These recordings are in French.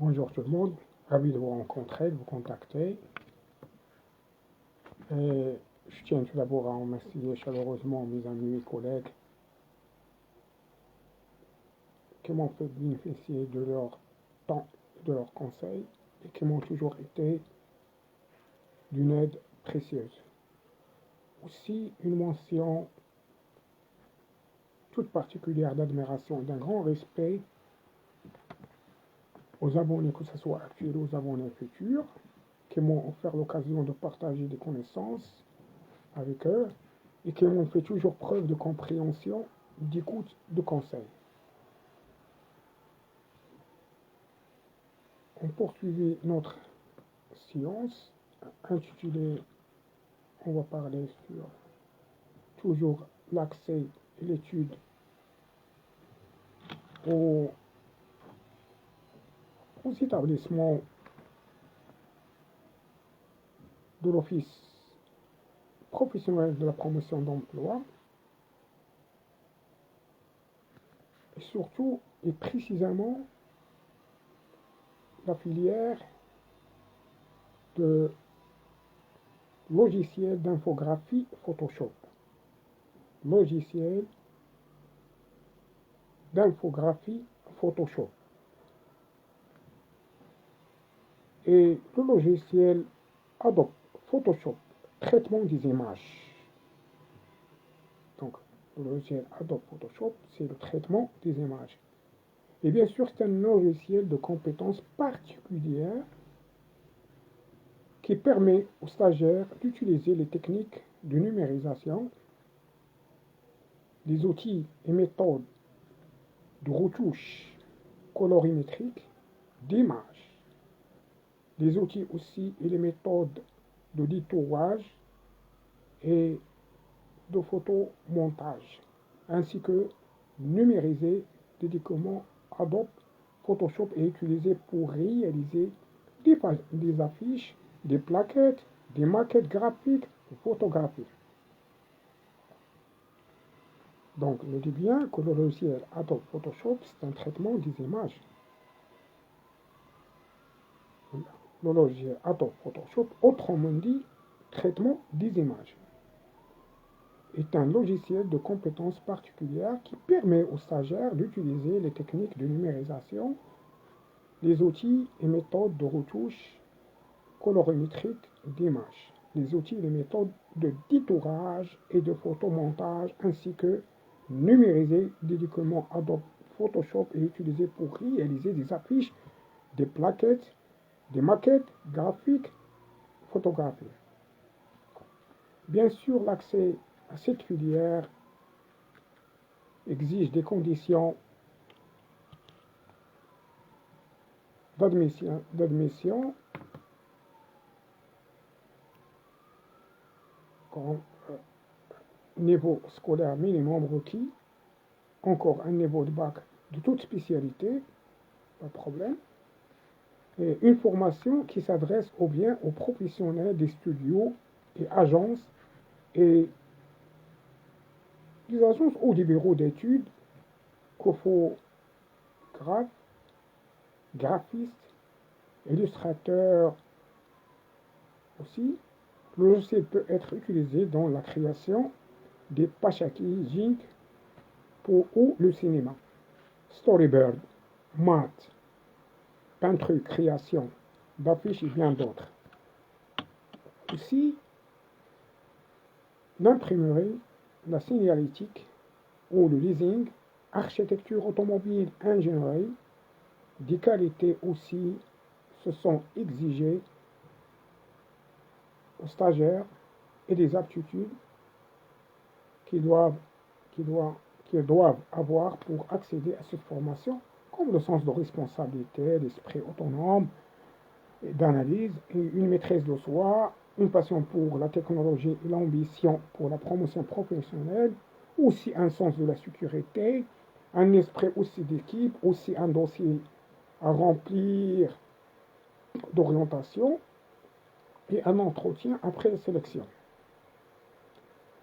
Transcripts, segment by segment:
Bonjour tout le monde, ravi de vous rencontrer, de vous contacter. Et je tiens tout d'abord à remercier chaleureusement mes amis et collègues qui m'ont fait bénéficier de leur temps et de leurs conseils et qui m'ont toujours été d'une aide précieuse. Aussi une mention toute particulière d'admiration et d'un grand respect aux abonnés, que ce soit actuels ou aux abonnés futurs, qui m'ont offert l'occasion de partager des connaissances avec eux et qui m'ont fait toujours preuve de compréhension, d'écoute, de conseil. On poursuivit notre séance intitulée, on va parler sur toujours l'accès et l'étude aux établissements de l'Office professionnel de la promotion d'emploi et surtout et précisément la filière de logiciel d'infographie Photoshop. Logiciel d'infographie Photoshop. Et le logiciel Adobe Photoshop, traitement des images. Donc, le logiciel Adobe Photoshop, c'est le traitement des images. Et bien sûr, c'est un logiciel de compétences particulières qui permet aux stagiaires d'utiliser les techniques de numérisation, les outils et méthodes de retouche colorimétrique d'images, les outils aussi et les méthodes de détourage et de photomontage, ainsi que numériser des documents Adobe Photoshop et utiliser pour réaliser des affiches, des plaquettes, des maquettes graphiques et photographiques. Donc, je dis bien que le logiciel Adobe Photoshop, c'est un traitement des images. Le logiciel Adobe Photoshop, autrement dit, traitement des images, est un logiciel de compétences particulières qui permet aux stagiaires d'utiliser les techniques de numérisation, les outils et méthodes de retouche colorimétrique d'images, les outils et les méthodes de détourage et de photomontage, ainsi que numériser des documents Adobe Photoshop et utiliser pour réaliser des affiches, des plaquettes, des maquettes graphiques, photographiques. Bien sûr, l'accès à cette filière exige des conditions d'admission comme niveau scolaire minimum requis, encore un niveau de bac de toute spécialité, pas de problème, et une formation qui s'adresse au bien aux professionnels des studios et agences et des agences ou des bureaux d'études, photographes, graphistes, illustrateurs aussi. Le logiciel peut être utilisé dans la création des packaging ou le cinéma. Storyboard, maths, peinture, création d'affiches et bien d'autres. Aussi, l'imprimerie, la signalétique ou le leasing, architecture automobile, ingénierie, des qualités aussi se sont exigées aux stagiaires et des aptitudes qu'ils doivent avoir pour accéder à cette formation, comme le sens de responsabilité, l'esprit autonome d'analyse, et une maîtrise de soi, une passion pour la technologie et l'ambition pour la promotion professionnelle, aussi un sens de la sécurité, un esprit aussi d'équipe, aussi un dossier à remplir d'orientation et un entretien après sélection.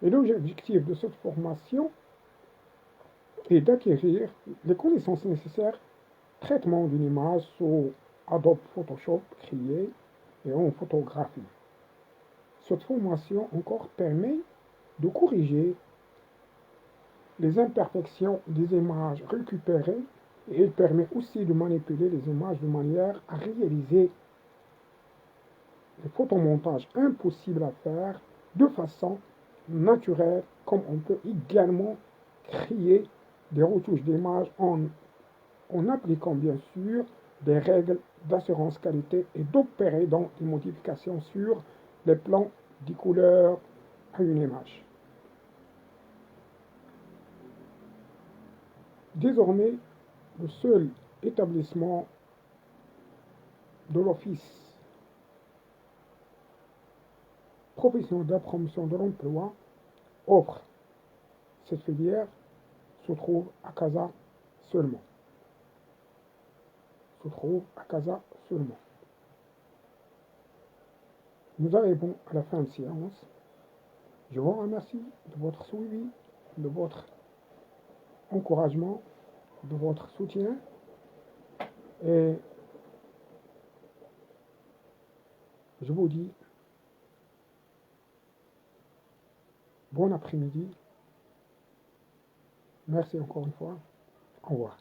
Et l'objectif de cette formation est d'acquérir les connaissances nécessaires, traitement d'une image sous Adobe Photoshop créé et en photographie. Cette formation encore permet de corriger les imperfections des images récupérées et il permet aussi de manipuler les images de manière à réaliser les photomontages impossibles à faire de façon naturelle, comme on peut également créer des retouches d'images en appliquant bien sûr des règles d'assurance qualité et d'opérer donc des modifications sur les plans des couleurs à une image. Désormais, le seul établissement de l'Office professionnel de la promotion de l'emploi offre cette filière se trouve à Casa seulement. Se trouve à Casa seulement. Nous arrivons à la fin de séance. Je vous remercie de votre suivi, de votre encouragement, de votre soutien et je vous dis bon après-midi. Merci encore une fois. Au revoir.